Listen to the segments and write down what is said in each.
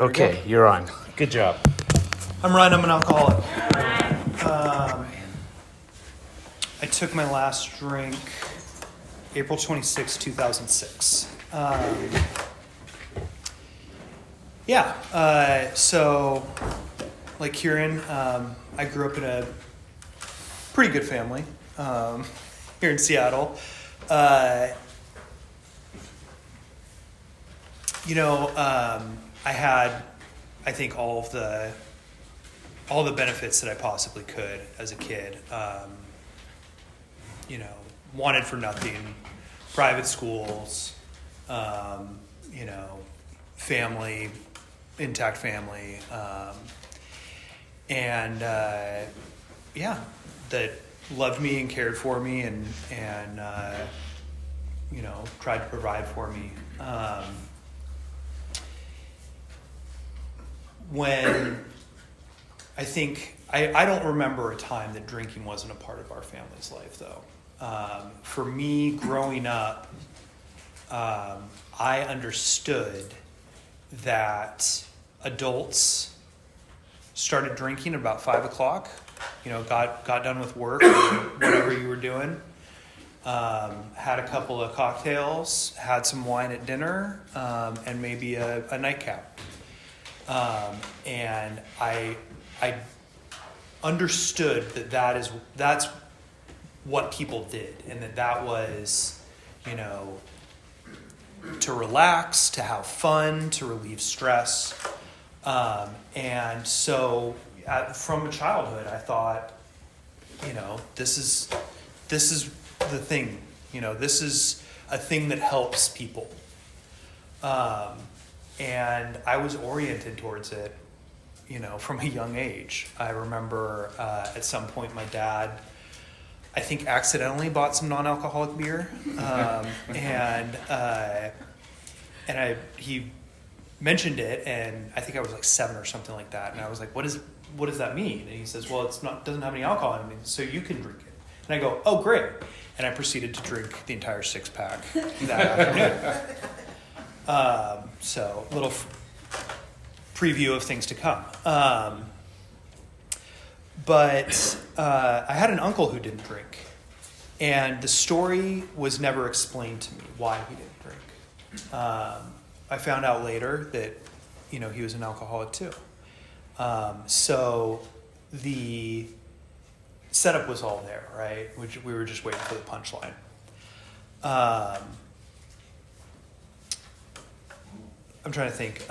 Okay, you're on. Good job. I'm Ryan. I'm an alcoholic. I took my last drink April 26, 2006. So like Kieran, I grew up in a pretty good family here in Seattle. I had, I think, all the benefits that I possibly could as a kid. Wanted for nothing, private schools, family, intact family, that loved me and cared for me and tried to provide for me. When I think, I don't remember a time that drinking wasn't a part of our family's life, though. For me, growing up, I understood that adults started drinking about 5 o'clock, got done with work or whatever you were doing, had a couple of cocktails, had some wine at dinner, and maybe a nightcap. And I understood that's what people did, and that was, to relax, to have fun, to relieve stress. And so from childhood, I thought, this is the thing, this is a thing that helps people. And I was oriented towards it, from a young age. I remember at some point my dad, I think, accidentally bought some non-alcoholic beer, he mentioned it, and I think I was like 7 or something like that, and I was like, what does that mean? And he says, well, doesn't have any alcohol in it, so you can drink it. And I go, oh, great. And I proceeded to drink the entire 6-pack that afternoon. So a little preview of things to come. But I had an uncle who didn't drink, and the story was never explained to me why he didn't drink. I found out later that, he was an alcoholic too. So the setup was all there, right? We were just waiting for the punchline. I'm trying to think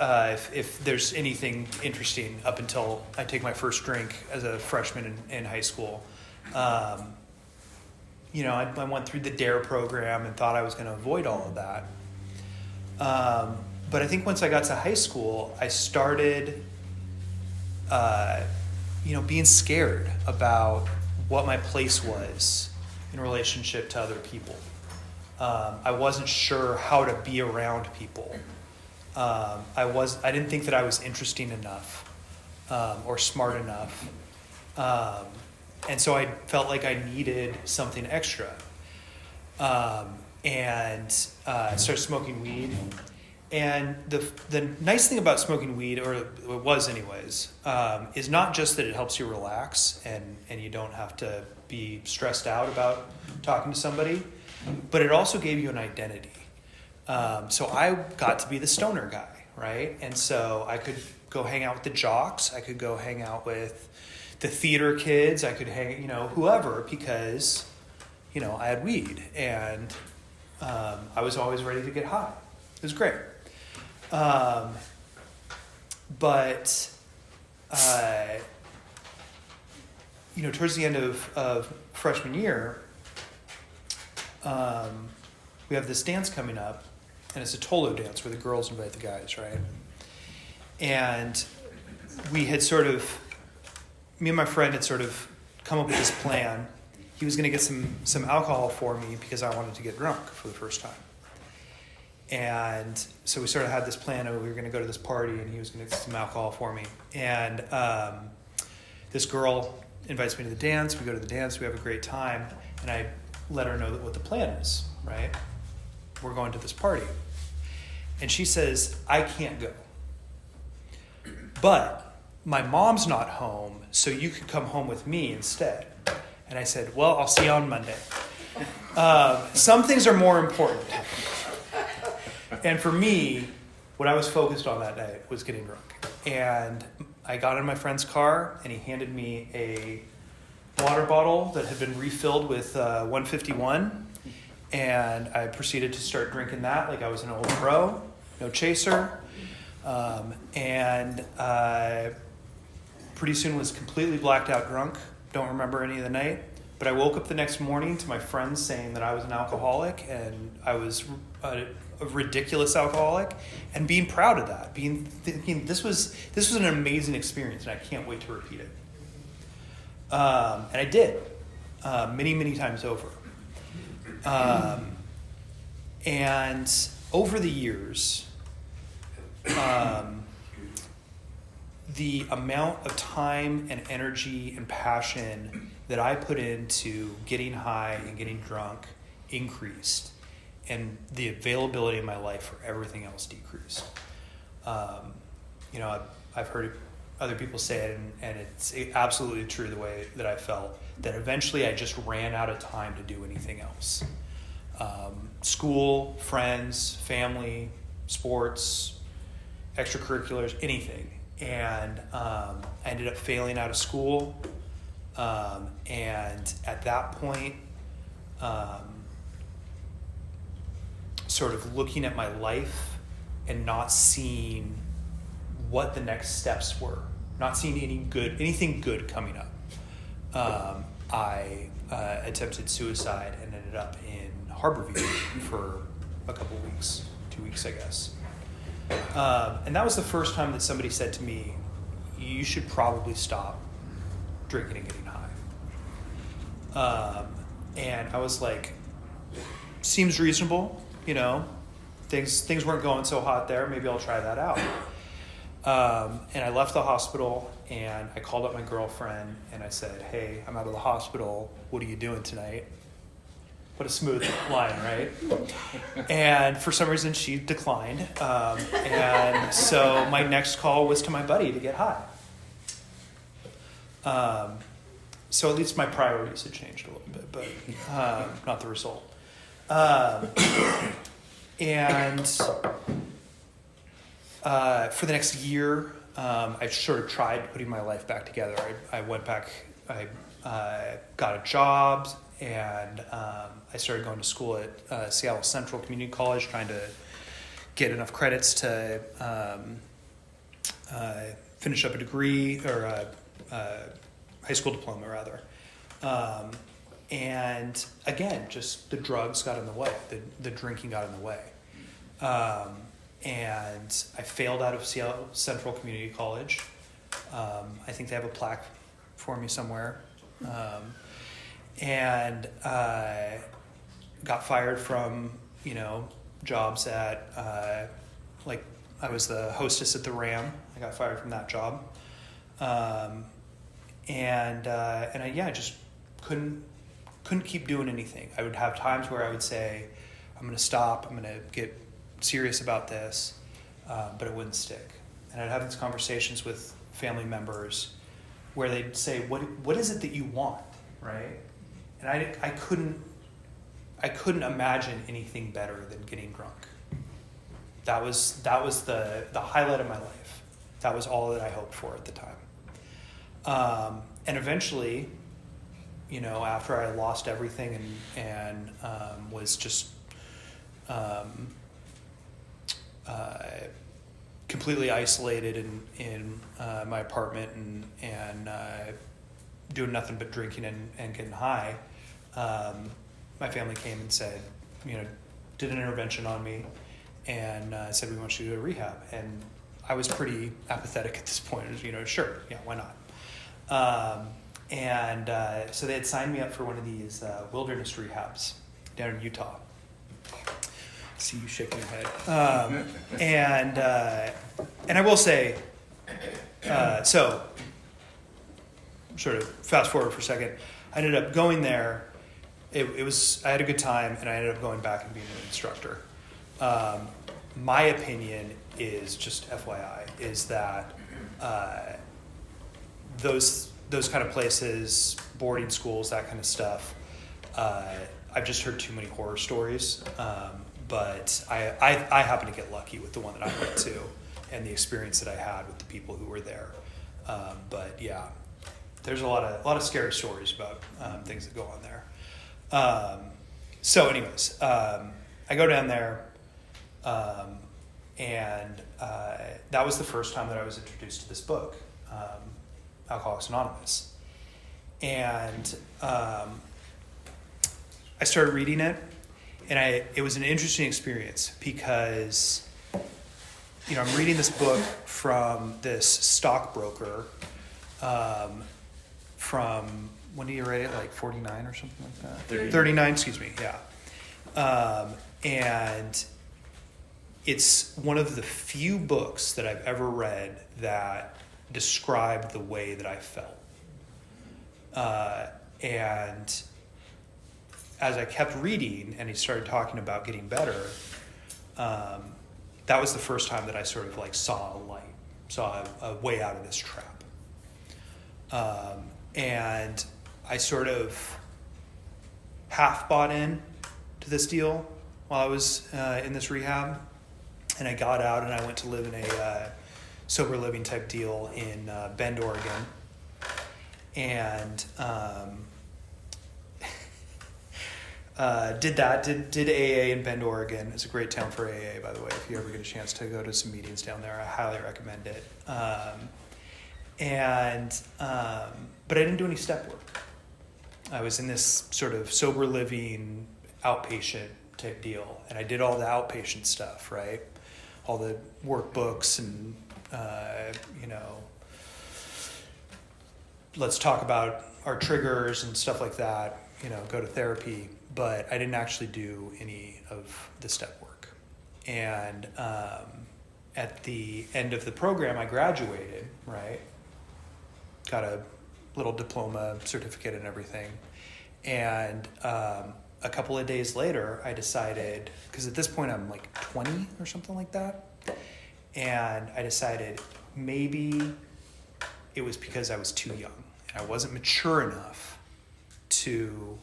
if there's anything interesting up until I take my first drink as a freshman in high school. I went through the DARE program and thought I was going to avoid all of that. But I think once I got to high school, I started, being scared about what my place was in relationship to other people. I wasn't sure how to be around people. I didn't think that I was interesting enough, or smart enough. And so I felt like I needed something extra. And started smoking weed. And the nice thing about smoking weed, or it was anyways, is not just that it helps you relax and you don't have to be stressed out about talking to somebody, but it also gave you an identity. So I got to be the stoner guy, right? And so I could go hang out with the jocks. I could go hang out with the theater kids. I could hang, whoever, because, I had weed, and I was always ready to get high. It was great. Towards the end of freshman year, we have this dance coming up, and it's a Tolo dance where the girls invite the guys, right? And me and my friend had sort of come up with this plan. He was going to get some alcohol for me because I wanted to get drunk for the first time. And so we sort of had this plan of we were going to go to this party, and he was going to get some alcohol for me. And this girl invites me to the dance. We go to the dance. We have a great time. And I let her know what the plan is, right? We're going to this party. And she says, I can't go. but my mom's not home, so you could come home with me instead. And I said, well, I'll see you on Monday. Some things are more important. And for me, what I was focused on that night was getting drunk. And I got in my friend's car, and he handed me a water bottle that had been refilled with 151. And I proceeded to start drinking that like I was an old pro, no chaser. And pretty soon was completely blacked out drunk. Don't remember any of the night. But I woke up the next morning to my friends saying that I was an alcoholic and I was a ridiculous alcoholic, and being proud of that, thinking this was an amazing experience and I can't wait to repeat it. And I did, many times over. And over the years, the amount of time and energy and passion that I put into getting high and getting drunk increased, and the availability in my life for everything else decreased. I've heard other people say it, and it's absolutely true the way that I felt, that eventually I just ran out of time to do anything else. School, friends, family, sports, extracurriculars, anything. And I ended up failing out of school. And at that point, sort of looking at my life and not seeing what the next steps were, not seeing anything good coming up. I attempted suicide and ended up in Harborview for a couple weeks, 2 weeks, I guess. And that was the first time that somebody said to me, you should probably stop drinking and getting high. And I was like, seems reasonable, things weren't going so hot there. Maybe I'll try that out. And I left the hospital and I called up my girlfriend and I said, hey, I'm out of the hospital. What are you doing tonight? What a smooth line, right? And for some reason she declined. And so my next call was to my buddy to get high. So at least my priorities had changed a little bit, but not the result. And for the next year, I sort of tried putting my life back together. I went back, I got a job, and I started going to school at Seattle Central Community College, trying to get enough credits to finish up a degree, or a high school diploma, rather. And again, just the drugs got in the way, the drinking got in the way. And I failed out of Seattle Central Community College. I think they have a plaque for me somewhere. And got fired from, jobs at, like I was the hostess at the Ram. I got fired from that job. And I just couldn't keep doing anything. I would have times where I would say, I'm going to stop, I'm going to get serious about this, but it wouldn't stick. And I'd have these conversations with family members where they'd say, what is it that you want, right? And I couldn't imagine anything better than getting drunk. That was the highlight of my life. That was all that I hoped for at the time. And eventually, after I lost everything and was just completely isolated in my apartment and doing nothing but drinking and getting high, my family came and said, did an intervention on me and said, we want you to go to rehab. And I was pretty apathetic at this point. Sure, yeah, why not? So they had signed me up for one of these wilderness rehabs down in Utah. I see you shaking your head. And I will say, so sort of fast forward for a second, I ended up going there. I had a good time, and I ended up going back and being an instructor. My opinion is just FYI, is that those kind of places, boarding schools, that kind of stuff, I've just heard too many horror stories. But I happen to get lucky with the one that I went to and the experience that I had with the people who were there. But yeah, there's a lot of scary stories about things that go on there. So anyways, I go down there, and that was the first time that I was introduced to this book, Alcoholics Anonymous. And I started reading it, and it was an interesting experience because, I'm reading this book from this stockbroker from, when did you write it, like 49 or something like that? 39, excuse me, yeah. And it's one of the few books that I've ever read that described the way that I felt. And as I kept reading and he started talking about getting better, that was the first time that I sort of like saw a light, saw a way out of this trap. And I sort of half bought in to this deal while I was in this rehab. And I got out and I went to live in a sober living type deal in Bend, Oregon. And did AA in Bend, Oregon. It's a great town for AA, by the way. If you ever get a chance to go to some meetings down there, I highly recommend it. But I didn't do any step work. I was in this sort of sober living outpatient type deal, and I did all the outpatient stuff, right? All the workbooks and, let's talk about our triggers and stuff like that, go to therapy. But I didn't actually do any of the step work. And at the end of the program, I graduated, right? Got a little diploma, certificate and everything. And a couple of days later, I decided, because at this point I'm like 20 or something like that, and I decided maybe it was because I was too young and I wasn't mature enough to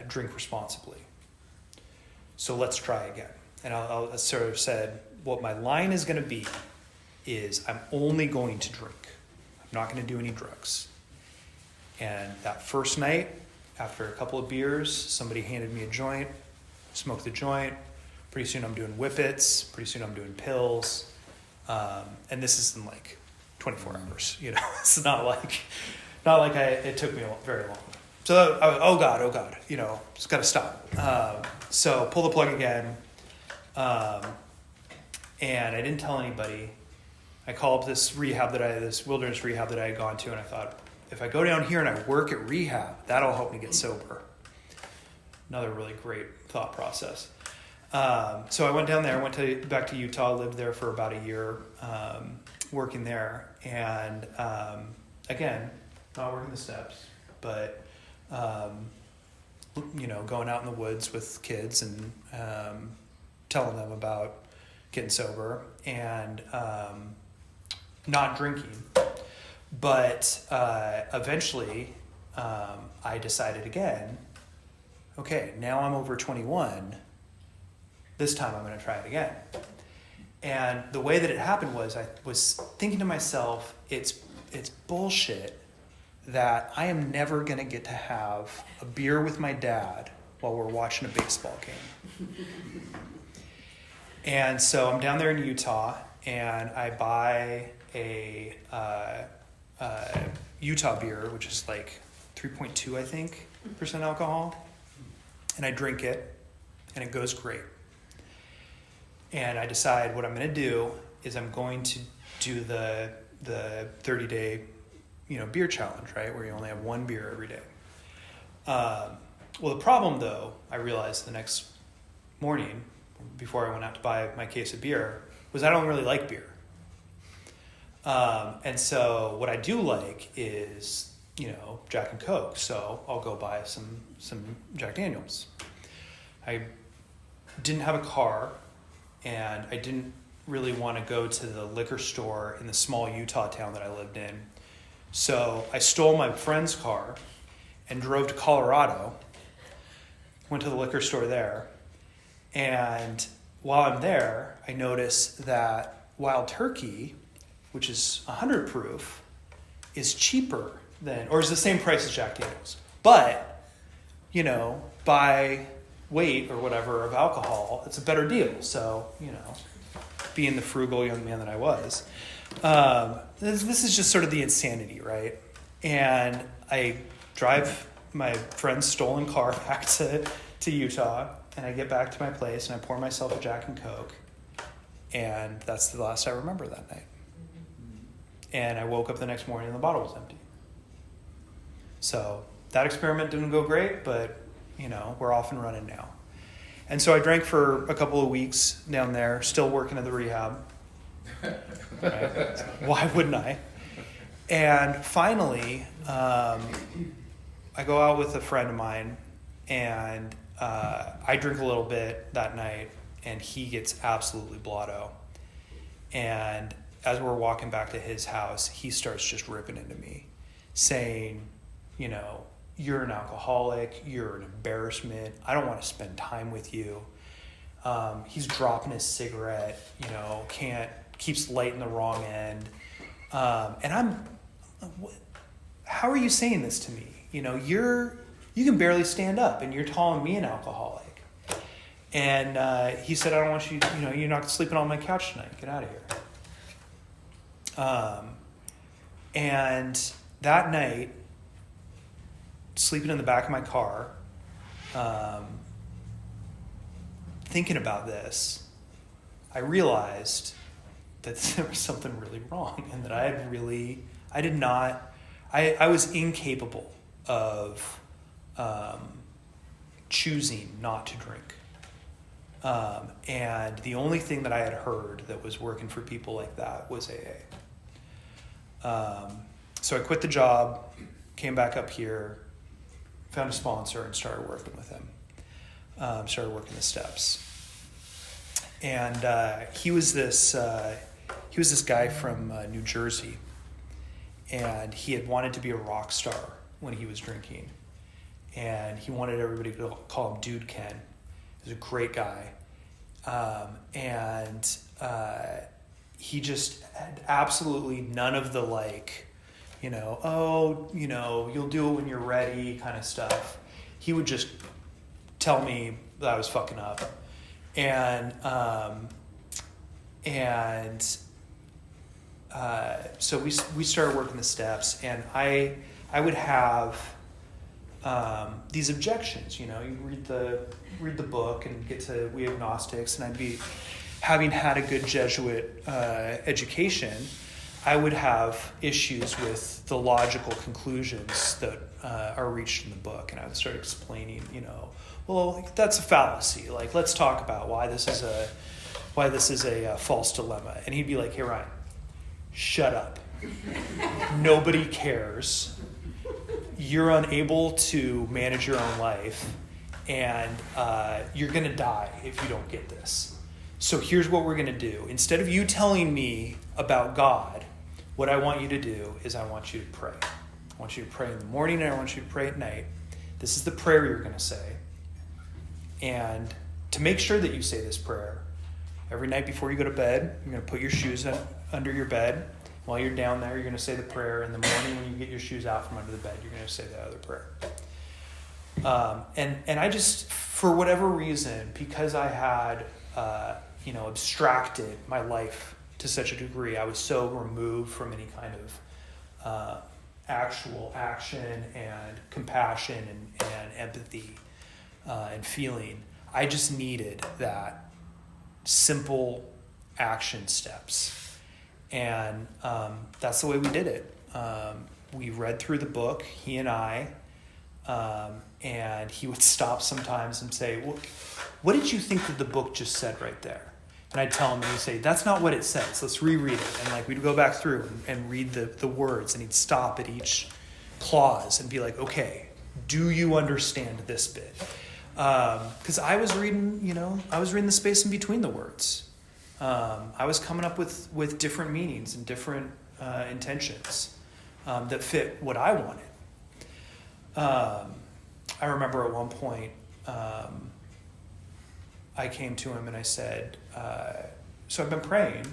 drink responsibly. So let's try again. And I'll sort of said, what my line is going to be is I'm only going to drink. I'm not going to do any drugs. And that first night, after a couple of beers, somebody handed me a joint, smoked the joint. Pretty soon I'm doing whippets. Pretty soon I'm doing pills. And this is in like 24 hours. It's not like it took me very long. So, oh God, just got to stop. So pull the plug again. And I didn't tell anybody. I called up this wilderness rehab that I had gone to, and I thought, if I go down here and I work at rehab, that'll help me get sober. Another really great thought process. So I went down there, back to Utah, lived there for about a year, working there. And again, not working the steps, but going out in the woods with kids and telling them about getting sober and not drinking. But eventually I decided again, okay, now I'm over 21. This time I'm going to try it again. And the way that it happened was I was thinking to myself, it's bullshit that I am never going to get to have a beer with my dad while we're watching a baseball game. And so I'm down there in Utah, and I buy a Utah beer, which is like 3.2, I think, % alcohol. And I drink it, and it goes great. And I decide what I'm going to do is I'm going to do the 30-day, beer challenge, right? Where you only have one beer every day. Well, the problem, though, I realized the next morning, before I went out to buy my case of beer, was I don't really like beer. And so what I do like is, Jack and Coke. So I'll go buy some Jack Daniels. I didn't have a car, and I didn't really want to go to the liquor store in the small Utah town that I lived in. So I stole my friend's car and drove to Colorado, went to the liquor store there, and while I'm there, I notice that Wild Turkey, which is 100 proof, is cheaper than, or is the same price as Jack Daniels. But, you know, by weight or whatever of alcohol, it's a better deal. So, you know, being the frugal young man that I was, this is just sort of the insanity, right? And I drive my friend's stolen car back to Utah, and I get back to my place, and I pour myself a Jack and Coke, and that's the last I remember that night. And I woke up the next morning, and the bottle was empty. So that experiment didn't go great, but, you know, we're off and running now. And so I drank for a couple of weeks down there, still working at the rehab. Right? Why wouldn't I? And finally, I go out with a friend of mine, and I drink a little bit that night, and he gets absolutely blotto. And as we're walking back to his house, he starts just ripping into me, saying, you know, you're an alcoholic, you're an embarrassment, I don't want to spend time with you. He's dropping his cigarette, you know, keeps lighting the wrong end. And how are you saying this to me? You know, you can barely stand up, and you're calling me an alcoholic. And he said, I don't want you, you know, you're not sleeping on my couch tonight, get out of here. And that night, sleeping in the back of my car, thinking about this, I realized that there was something really wrong, and that I was incapable of choosing not to drink. And the only thing that I had heard that was working for people like that was AA. So I quit the job, came back up here, found a sponsor, and started working with him. Started working the steps. And he was this guy from New Jersey, and he had wanted to be a rock star when he was drinking, and he wanted everybody to call him Dude Ken. He was a great guy, and he just had absolutely none of the, like, you know, oh, you know, you'll do it when you're ready kind of stuff. He would just tell me that I was fucking up. And so we started working the steps, and I would have these objections. You know, you read the book and get to We Agnostics, and I'd be, having had a good Jesuit education, I would have issues with the logical conclusions that are reached in the book, and I would start explaining, you know, well, that's a fallacy. Like, let's talk about why this is a false dilemma. And he'd be like, "Hey, Ryan, shut up. Nobody cares. You're unable to manage your own life, and you're going to die if you don't get this. So here's what we're going to do. Instead of you telling me about God, what I want you to do is I want you to pray. I want you to pray in the morning, and I want you to pray at night. This is the prayer you're going to say. And to make sure that you say this prayer, every night before you go to bed, you're going to put your shoes under your bed. While you're down there, you're going to say the prayer. In the morning, when you get your shoes out from under the bed, you're going to say the other prayer." And I just, for whatever reason, because I had, abstracted my life to such a degree, I was so removed from any kind of actual action and compassion and empathy and feeling. I just needed that simple action steps. And that's the way we did it. We read through the book, he and I, and he would stop sometimes and say, "Well, what did you think that the book just said right there?" And I'd tell him, and he'd say, "That's not what it says. Let's reread it." And we'd go back through and read the words, and he'd stop at each clause and be like, "Okay, do you understand this bit?" Because I was reading the space in between the words. I was coming up with different meanings and different intentions that fit what I wanted. I remember at one point, I came to him and I said, so I've been praying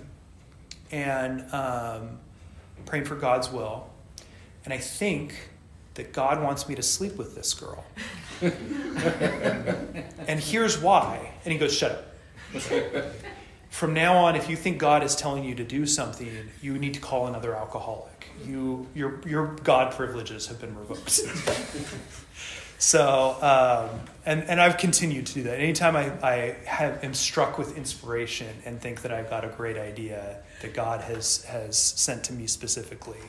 and praying for God's will, and I think that God wants me to sleep with this girl. And here's why. And he goes, shut up. From now on, if you think God is telling you to do something, you need to call another alcoholic. Your God privileges have been revoked. So, and I've continued to do that. Anytime I am struck with inspiration and think that I've got a great idea that God has sent to me specifically,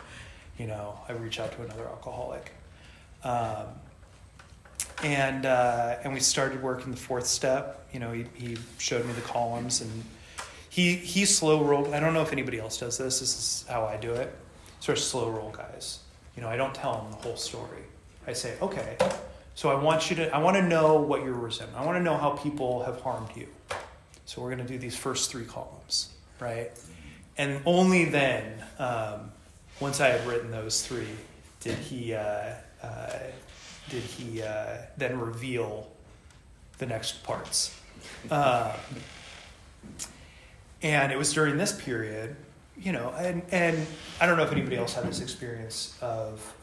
I reach out to another alcoholic. And we started working the fourth step. He showed me the columns, and he slow rolled. I don't know if anybody else does this. This is how I do it. Sort of slow roll guys. I don't tell them the whole story. I say, okay, so I want to know what you're resentment. I want to know how people have harmed you. So we're going to do these first 3 columns, right? And only then, once I had written those 3, did he then reveal the next parts. And it was during this period, and I don't know if anybody else had this experience of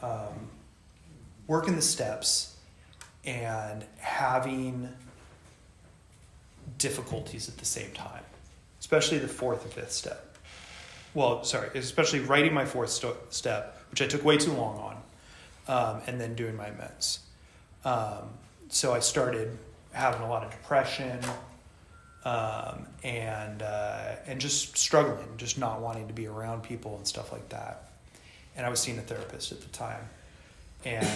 working the steps and having difficulties at the same time, especially the 4th and 5th step. Well, sorry, especially writing my 4th step, which I took way too long on, and then doing my amends. So I started having a lot of depression, and just struggling, just not wanting to be around people and stuff like that. And I was seeing a therapist at the time, and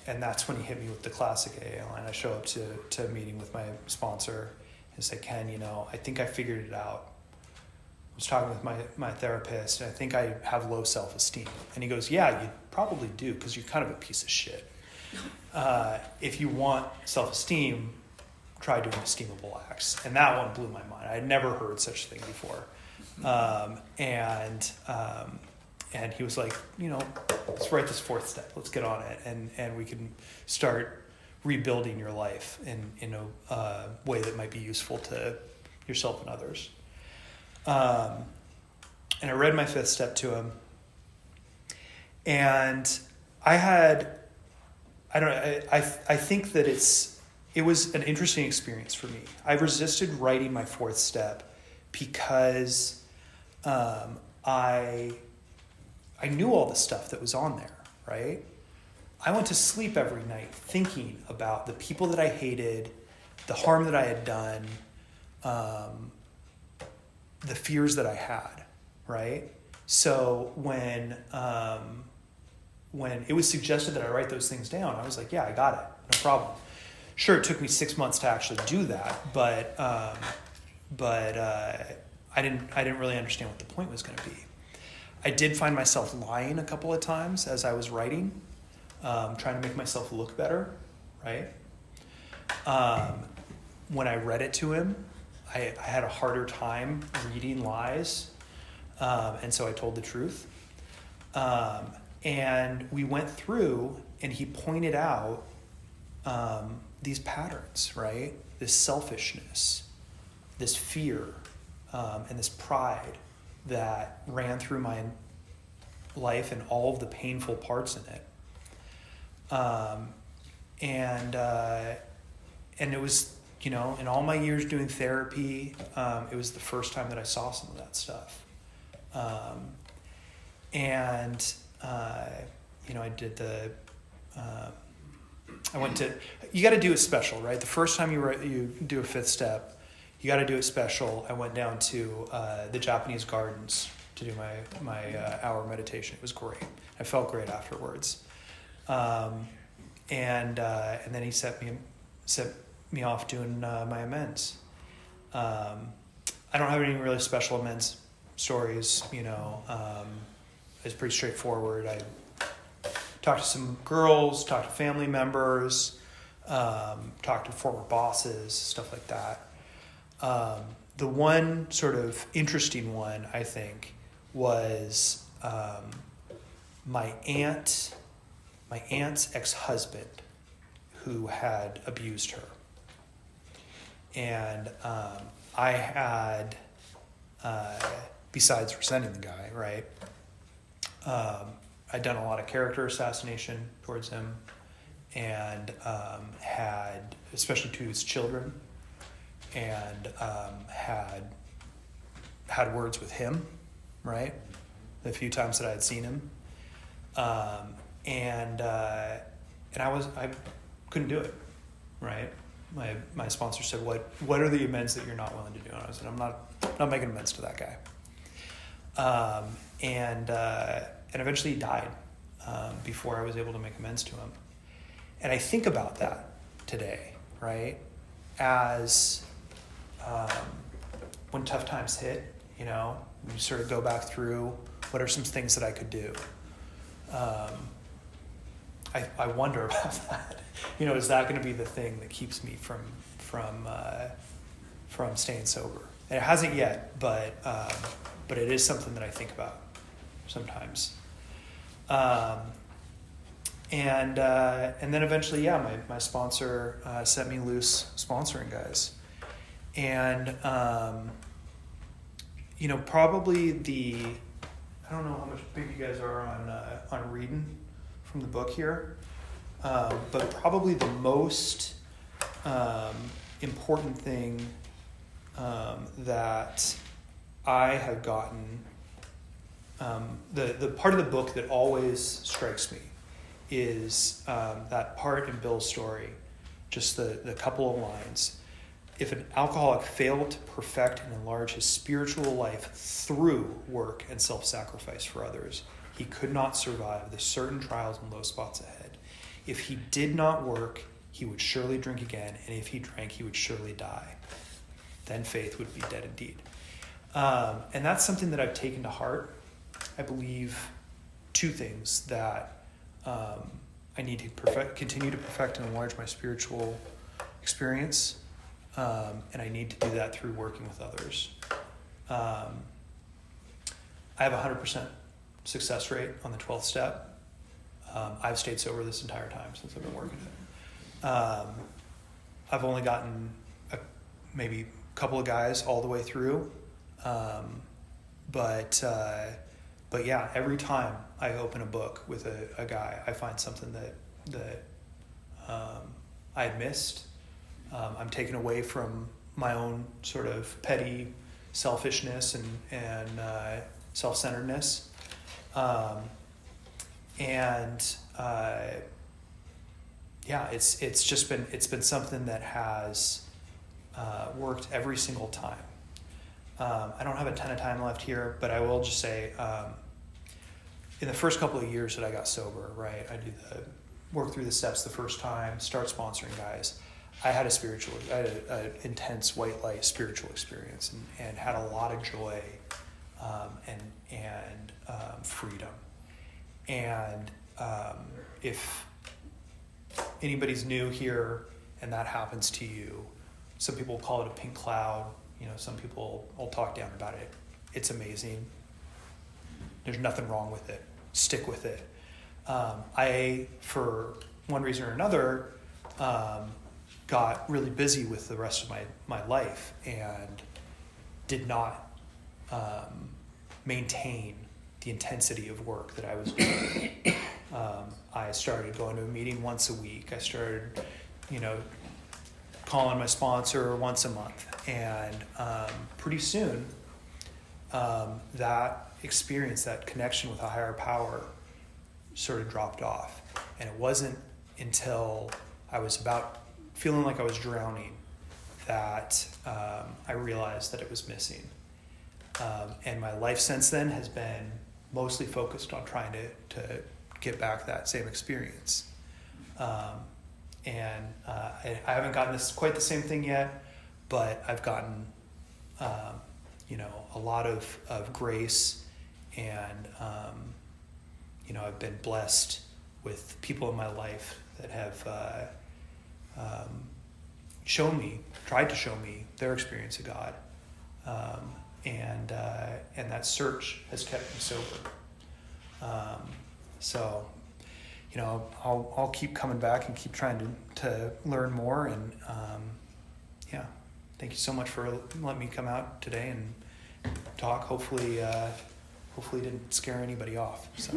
that's when he hit me with the classic AA line. I show up to a meeting with my sponsor and say, Ken, I think I figured it out. I was talking with my therapist, and I think I have low self-esteem. And he goes, yeah, you probably do, because you're kind of a piece of shit. If you want self-esteem, try doing esteemable acts. And that one blew my mind. I had never heard such a thing before. And he was like, let's write this 4th step. Let's get on it. And we can start rebuilding your life in a way that might be useful to yourself and others. And I read my 5th step to him. And I think that it was an interesting experience for me. I resisted writing my 4th step because I knew all the stuff that was on there, right? I went to sleep every night thinking about the people that I hated, the harm that I had done, the fears that I had, right? So when it was suggested that I write those things down, I was like, yeah, I got it, no problem. Sure, it took me 6 months to actually do that, but I didn't really understand what the point was going to be. I did find myself lying a couple of times as I was writing, trying to make myself look better, right? When I read it to him, I had a harder time reading lies, and so I told the truth. And we went through, and he pointed out these patterns, right? This selfishness, this fear, and this pride that ran through my life and all of the painful parts in it. And it was, in all my years doing therapy, it was the first time that I saw some of that stuff. I did I went to, you got to do it special, right? The first time you do a 5th step, you got to do it special. I went down to the Japanese gardens to do my hour meditation. It was great. I felt great afterwards. And then he set me off doing my amends. I don't have any really special amends stories. It's pretty straightforward. I talked to some girls, talked to family members, talked to former bosses, stuff like that. the one sort of interesting one, I think, was my aunt's ex-husband, who had abused her. And I had, besides resenting the guy, right, I'd done a lot of character assassination towards him, and had, especially to his children, and had words with him, right, the few times that I had seen him. And I couldn't do it, right? My sponsor said, what are the amends that you're not willing to do? And I said, I'm not making amends to that guy. And eventually he died before I was able to make amends to him. And I think about that today, right? As when tough times hit, you sort of go back through, what are some things that I could do? I wonder about that. Is that going to be the thing that keeps me from staying sober? And it hasn't yet, but it is something that I think about sometimes. And then eventually, my sponsor set me loose sponsoring guys, and probably I don't know how much big you guys are on reading from the book here, but probably the most important thing that I have gotten, the part of the book that always strikes me is that part in Bill's story, just the couple of lines. If an alcoholic failed to perfect and enlarge his spiritual life through work and self-sacrifice for others, he could not survive the certain trials and low spots ahead. If he did not work, he would surely drink again, and if he drank, he would surely die. Then faith would be dead indeed. And that's something that I've taken to heart. I believe two things: that I need to continue to perfect and enlarge my spiritual experience, and I need to do that through working with others. I have a 100% success rate on the 12th step. I've stayed sober this entire time since I've been working it. I've only gotten maybe a couple of guys all the way through, but yeah, every time I open a book with a guy, I find something that I had missed. I'm taken away from my own sort of petty selfishness and self-centeredness. It's been something that has worked every single time. I don't have a ton of time left here, but I will just say, in the first couple of years that I got sober, right, I do work through the steps the first time, start sponsoring guys. I had an intense white light spiritual experience, and had a lot of joy and freedom. And if anybody's new here and that happens to you, some people call it a pink cloud. Some people will talk down about it. It's amazing. There's nothing wrong with it. Stick with it. I, for one reason or another, got really busy with the rest of my life and did not maintain the intensity of work that I was doing. I started going to a meeting once a week. I started, calling my sponsor once a month. And pretty soon, that experience, that connection with a higher power sort of dropped off. And it wasn't until I was about feeling like I was drowning that I realized that it was missing. And my life since then has been mostly focused on trying to get back that same experience. And I haven't gotten quite the same thing yet, but I've gotten, a lot of grace, and, I've been blessed with people in my life that have tried to show me their experience of God. and that search has kept me sober. So, I'll keep coming back and keep trying to learn more. And yeah, thank you so much for letting me come out today and talk. Hopefully didn't scare anybody off. So.